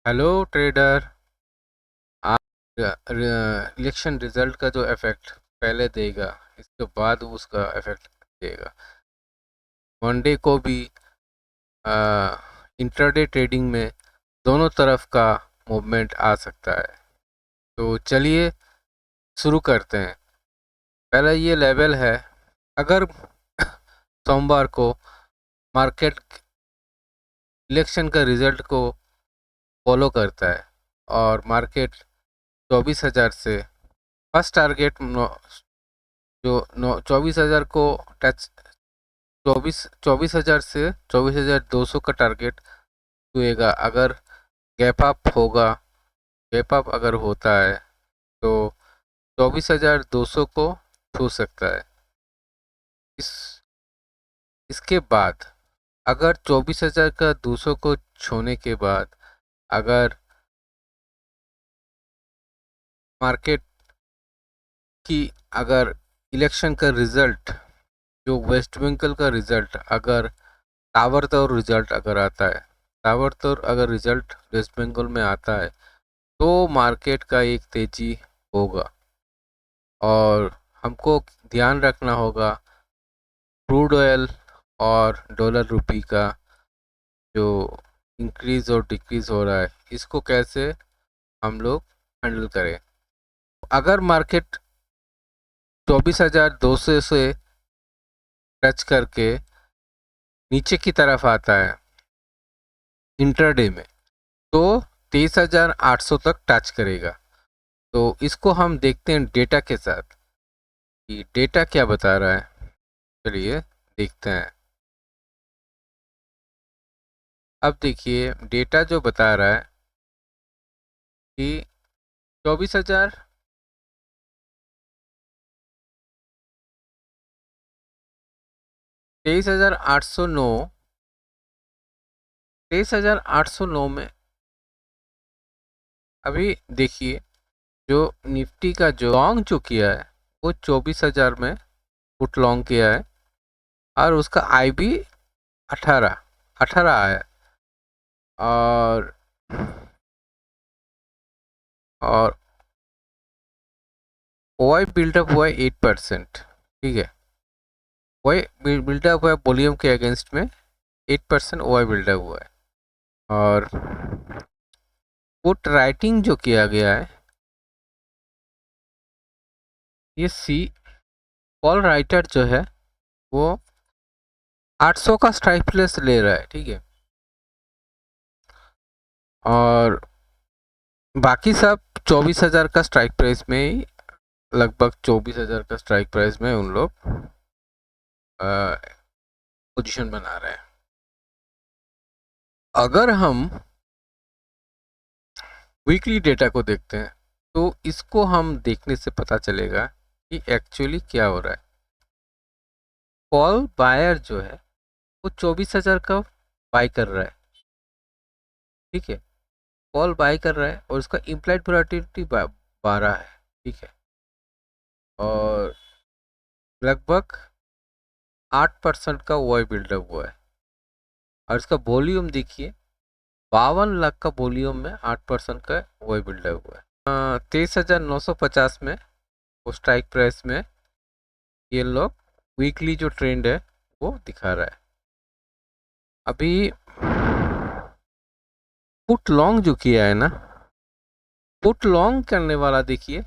Hello trader. आप election result का जो इफेक्ट पहले देगा, इसके बाद उसका इफेक्ट देगा। वनडे को भी इंट्राडे ट्रेडिंग में दोनों तरफ का मूवमेंट आ सकता है। तो चलिए शुरू करते हैं। पहला ये लेवल है। अगर सोमवार को मार्केट इलेक्शन का रिजल्ट को फॉलो करता है और मार्केट 24,000 से फर्स्ट टारगेट जो 24,000 को टच, 24,000 से 24,200 का टारगेट छुएगा। अगर गैप अप होगा, गैप अप अगर होता है तो 24,200 को छू सकता है। इस इसके बाद अगर 24,000 का 200 को छूने के बाद अगर मार्केट की अगर इलेक्शन का रिजल्ट, जो वेस्ट बंगाल का रिजल्ट, अगर ताबड़तोड़ रिजल्ट अगर आता है, ताबड़तोड़ अगर रिजल्ट वेस्ट बंगाल में आता है तो मार्केट का एक तेजी होगा। और हमको ध्यान रखना होगा क्रूड ऑयल और डॉलर रुपी का जो इंक्रीज और डिक्रीज हो रहा है, इसको कैसे हम लोग हैंडल करें। अगर मार्केट 24,200 से टच करके नीचे की तरफ आता है इंट्राडे में, तो 23,800 तक टच करेगा। तो इसको हम देखते हैं डेटा के साथ कि डेटा क्या बता रहा है। चलिए देखते हैं। अब देखिए डेटा जो बता रहा है कि 24,000 23,809, 23,809 में अभी देखिए जो निफ्टी का जो लॉन्ग जो किया है वो 24,000 में पुट लॉन्ग किया है और उसका आई भी 18 आया। और और ओआई बिल्डअप हुआ है 8%। ठीक है, ओआई बिल्डअप हुआ है वॉल्यूम के अगेंस्ट में 8% ओआई बिल्डअप हुआ है। और पुट राइटिंग जो किया गया है, ये सी कॉल राइटर जो है वो 800 का स्ट्राइक प्लेस ले रहा है। ठीक है, और बाकी सब 24,000 का स्ट्राइक प्राइस में ही, लगभग 24,000 का स्ट्राइक प्राइस में उन लोग पोजीशन बना रहे हैं। अगर हम वीकली डेटा को देखते हैं तो इसको हम देखने से पता चलेगा कि एक्चुअली क्या हो रहा है। कॉल बायर जो है वो 24,000 का बाय कर रहा है। ठीक है, कॉल बाय कर रहा है और उसका इम्प्लाइड वोलेटिलिटी 12 है। ठीक है, और लगभग 8% का ओआई बिल्डअप हुआ है। और इसका वॉल्यूम देखिए 52 लाख का वॉल्यूम में 8% का ओआई बिल्डअप हुआ है। 23,950 में वो स्ट्राइक प्राइस में ये लोग वीकली जो ट्रेंड है वो दिखा रहा है। अभी पुट लॉन्ग जो किया है ना, पुट लॉन्ग करने वाला देखिए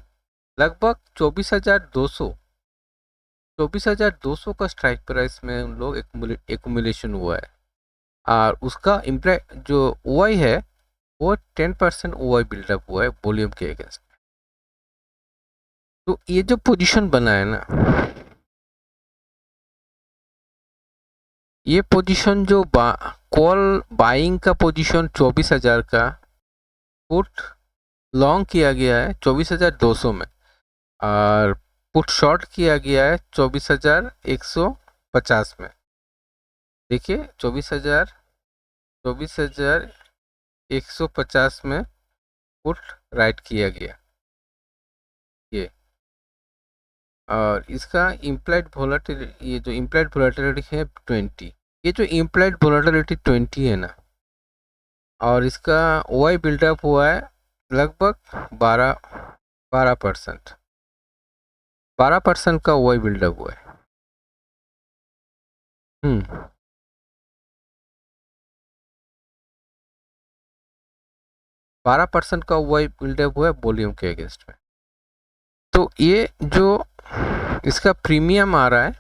लगभग 24,200 का स्ट्राइक प्राइस में उन लोग एक्यूमुलेशन हुआ है। और उसका इम्प्लाइड जो ओआई है वो 10% ओआई बिल्डअप हुआ है वॉल्यूम के अगेंस्ट। तो ये जो पोजीशन बना है ना, ये पोजीशन जो कॉल बाइंग का पोजीशन 24,000 का, पुट लॉन्ग किया गया है 24,200 में, और पुट शॉर्ट किया गया है 24,150 में। देखिए 24,150 में पुट राइट किया गया ये। और इसका इम्प्लाइड वोलेटिलिटी, ये जो इम्प्लाइड वोलेटिलिटी है 20, ये जो इम्प्लाइड वोलेटिलिटी 20 है ना, और इसका वाई बिल्डअप हुआ है लगभग 12% 12% का वाई बिल्डअप हुआ है। 12% का वाई बिल्डअप हुआ है वॉल्यूम के अगेंस्ट में। तो ये जो इसका प्रीमियम आ रहा है,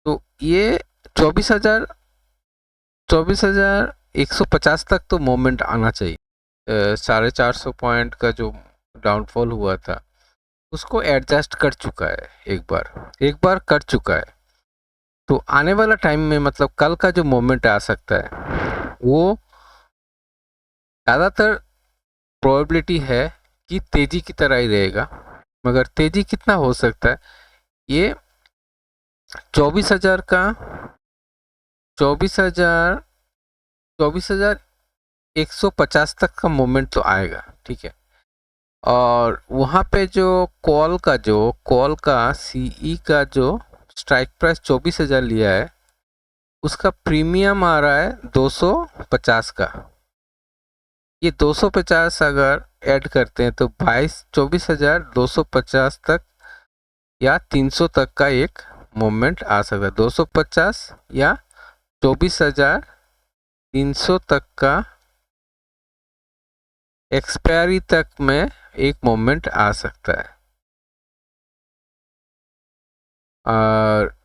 तो ये 24,150 तक तो मोमेंट आना चाहिए। 450 पॉइंट का जो डाउनफॉल हुआ था उसको एडजस्ट कर चुका है, एक बार कर चुका है। तो आने वाला टाइम में मतलब कल का जो मोमेंट आ सकता है वो ज़्यादातर प्रोबेबिलिटी है कि तेजी की तरह ही रहेगा, मगर तेजी कितना हो सकता है, ये 24,000 का 24,000 24,150 तक का मोमेंट तो आएगा, ठीक है। और वहाँ पे जो कॉल का सीई का जो स्ट्राइक प्राइस 24,000 लिया है, उसका प्रीमियम आ रहा है 250 का। ये 250 अगर ऐड करते हैं तो 24,250 तक या 300 तक का एक मोमेंट आ सकता है। 250 या 24,300 तक का एक्सपायरी तक में एक मोमेंट आ सकता है। और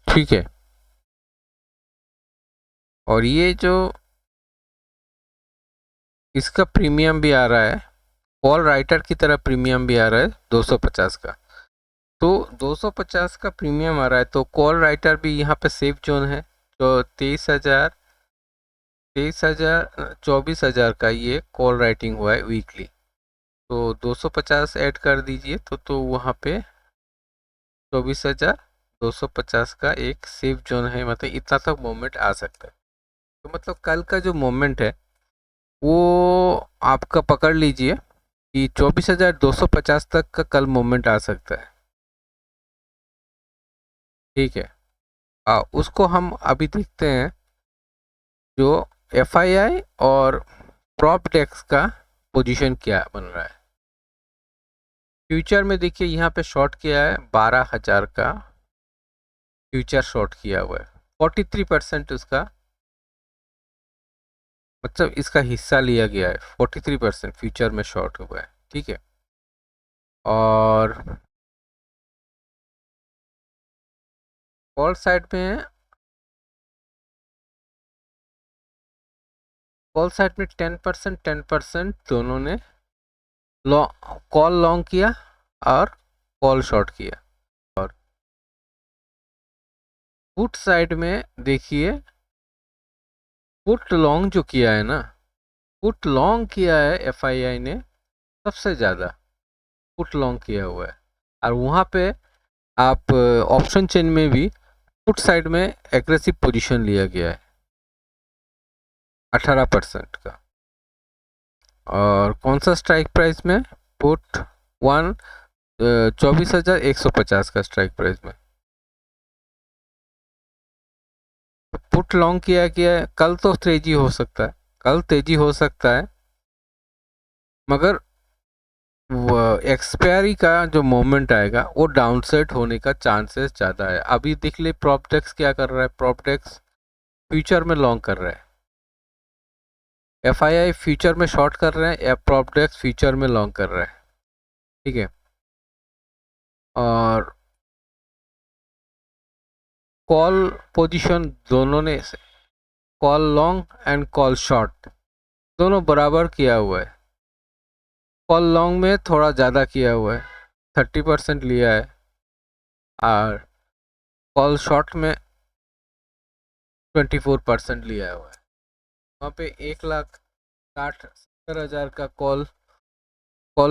ठीक है, और ये जो इसका प्रीमियम भी आ रहा है, कॉल राइटर की तरह प्रीमियम भी आ रहा है 250 का। तो 250 का प्रीमियम आ रहा है, तो कॉल राइटर भी यहाँ पे सेफ जोन है। तो 24,000 का ये कॉल राइटिंग हुआ है वीकली। तो 250 ऐड कर दीजिए तो वहाँ पे 24,250 का एक सेफ जोन है, मतलब इतना तक मोमेंट आ सकता है। तो मतलब कल का जो मोमेंट है वो आपका पकड़ लीजिए कि 24,250 तक का कल मोमेंट आ सकता है, ठीक है। उसको हम अभी देखते हैं जो एफआईआई और प्रॉप डेक्स का पोजीशन क्या बन रहा है। फ्यूचर में देखिए यहाँ पे शॉर्ट किया है 12,000 का फ्यूचर शॉर्ट किया हुआ है। 43% उसका मतलब इसका हिस्सा लिया गया है। 43% फ्यूचर में शॉर्ट हुआ है, ठीक है। और कॉल साइड में 10% दोनों ने कॉल लॉन्ग किया और कॉल शॉर्ट किया। और पुट साइड में देखिए पुट लॉन्ग जो किया है ना, पुट लॉन्ग किया है एफआईआई ने सबसे ज़्यादा पुट लॉन्ग किया हुआ है। और वहाँ पे आप ऑप्शन चेन में भी पुट साइड में एग्रेसिव पोजीशन लिया गया है 18% का। और कौन सा स्ट्राइक प्राइस में? पुट 24,150 का स्ट्राइक प्राइस में पुट लॉन्ग किया गया है। कल तो तेजी हो सकता है, कल तेजी हो सकता है, मगर एक्सपायरी का जो मोमेंट आएगा वो डाउन सेट होने का चांसेस ज़्यादा है। अभी देख ले प्रॉपटेक्स क्या कर रहा है, प्रॉपटेक्स फ्यूचर में लॉन्ग कर रहा है, एफआईआई फ्यूचर में शॉर्ट कर रहे हैं, या प्रॉपटेक्स फ्यूचर में लॉन्ग कर रहा है, ठीक है। और कॉल पोजीशन दोनों ने call long and call short दोनों बराबर किया हुआ है। कॉल लॉन्ग में थोड़ा ज़्यादा किया हुआ है, 30% लिया है। और कॉल शॉर्ट में 24% लिया हुआ है। वहाँ पे 1,60,70,000 का कॉल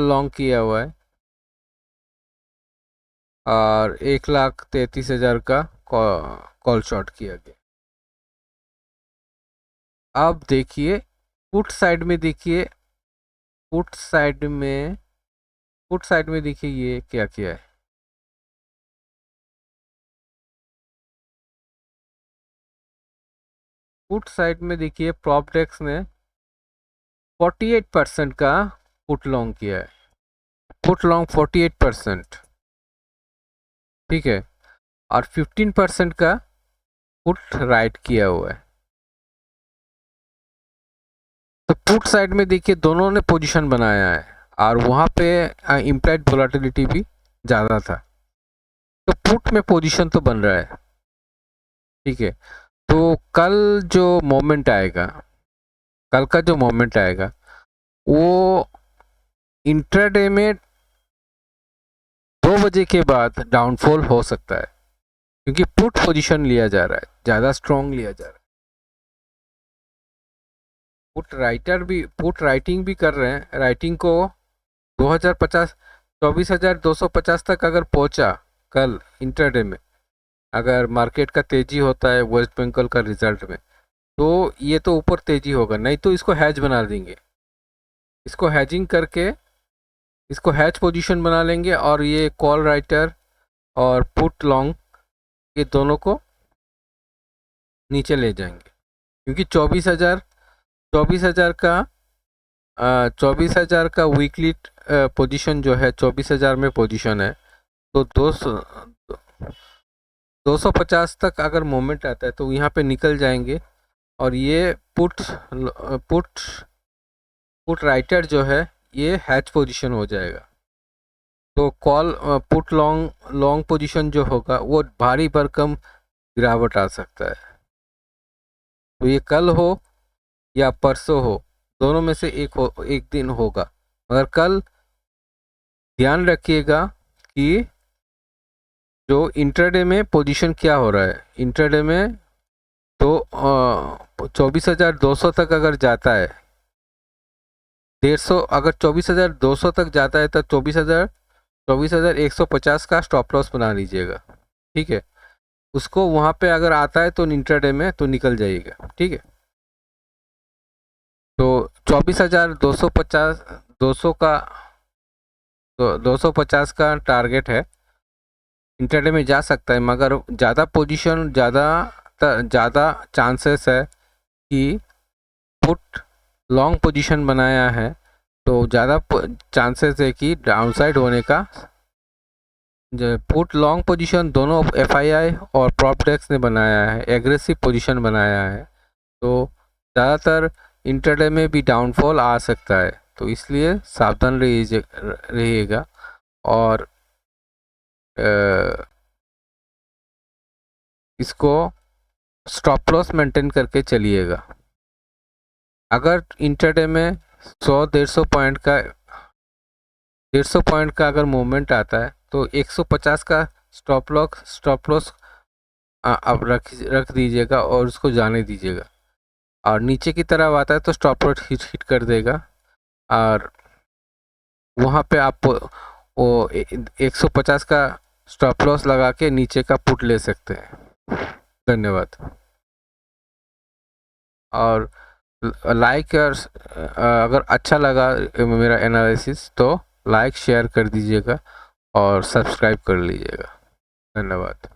लॉन्ग किया हुआ है और 1,33,000 का कॉल शॉर्ट किया गया। अब देखिए पुट साइड में, देखिए पुट साइड में देखिए ये क्या किया है। पुट साइड में देखिए प्रॉपडेक्स ने 48% का पुट लॉन्ग किया है, पुट लॉन्ग 48%, ठीक है, और 15% का पुट राइट किया हुआ है। तो पुट साइड में देखिए दोनों ने पोजीशन बनाया है और वहाँ पे इम्प्लाइड वोलेटिलिटी भी ज़्यादा था, तो पुट में पोजीशन तो बन रहा है, ठीक है। तो कल जो मोमेंट आएगा, कल का जो मोमेंट आएगा वो इंट्राडे में 2 बजे के बाद डाउनफॉल हो सकता है, क्योंकि पुट पोजीशन लिया जा रहा है, ज़्यादा स्ट्रॉन्ग लिया जा रहा है। पुट राइटिंग भी कर रहे हैं, राइटिंग को 2050 24,250 तक अगर पहुंचा कल इंट्राडे में, अगर मार्केट का तेजी होता है वेस्ट बंगाल का रिजल्ट में, तो ये तो ऊपर तेजी होगा, नहीं तो इसको हैज बना देंगे, इसको हैजिंग करके इसको हैज पोजीशन बना लेंगे और ये कॉल राइटर और पुट लॉन्ग ये दोनों को नीचे ले जाएंगे, क्योंकि 24,000 का वीकली पोजीशन जो है 24,000 में पोजीशन है, तो 250 तक अगर मोमेंट आता है तो यहाँ पे निकल जाएंगे और ये पुट राइटर जो है ये हैच पोजीशन हो जाएगा। तो कॉल पुट लॉन्ग पोजीशन जो होगा वो भारी भरकम गिरावट आ सकता है। तो ये कल हो या परसों हो, दोनों में से एक दिन होगा, मगर कल ध्यान रखिएगा कि जो इंट्राडे में पोजीशन क्या हो रहा है। इंट्राडे में तो 24,200 तक अगर जाता है, 150, अगर 24,200 तक जाता है तो 24,150 का स्टॉप लॉस बना लीजिएगा, ठीक है। उसको वहाँ पे अगर आता है तो इंट्राडे में तो निकल जाइएगा, ठीक है। तो 24,250 250 का टारगेट है, इंट्राडे में जा सकता है, मगर ज़्यादा पोजीशन ज़्यादा चांसेस है कि पुट लॉन्ग पोजीशन बनाया है तो ज़्यादा चांसेस है कि डाउनसाइड होने का। पुट लॉन्ग पोजीशन दोनों एफआईआई और प्रॉपडेक्स ने बनाया है, एग्रेसिव पोजीशन बनाया है, तो ज़्यादातर इंट्राडे में भी डाउनफॉल आ सकता है, तो इसलिए सावधान रहिएगा और इसको स्टॉप लॉस मेंटेन करके चलिएगा। अगर इंट्राडे में 100-150 पॉइंट का अगर मूवमेंट आता है तो 150 का स्टॉप लॉस आप रख दीजिएगा और उसको जाने दीजिएगा, और नीचे की तरफ आता है तो स्टॉप लॉस हिट कर देगा और वहाँ पे आप वो 150 का स्टॉप लॉस लगा के नीचे का पुट ले सकते हैं। धन्यवाद। और लाइक और अगर अच्छा लगा मेरा एनालिसिस तो लाइक शेयर कर दीजिएगा और सब्सक्राइब कर लीजिएगा। धन्यवाद।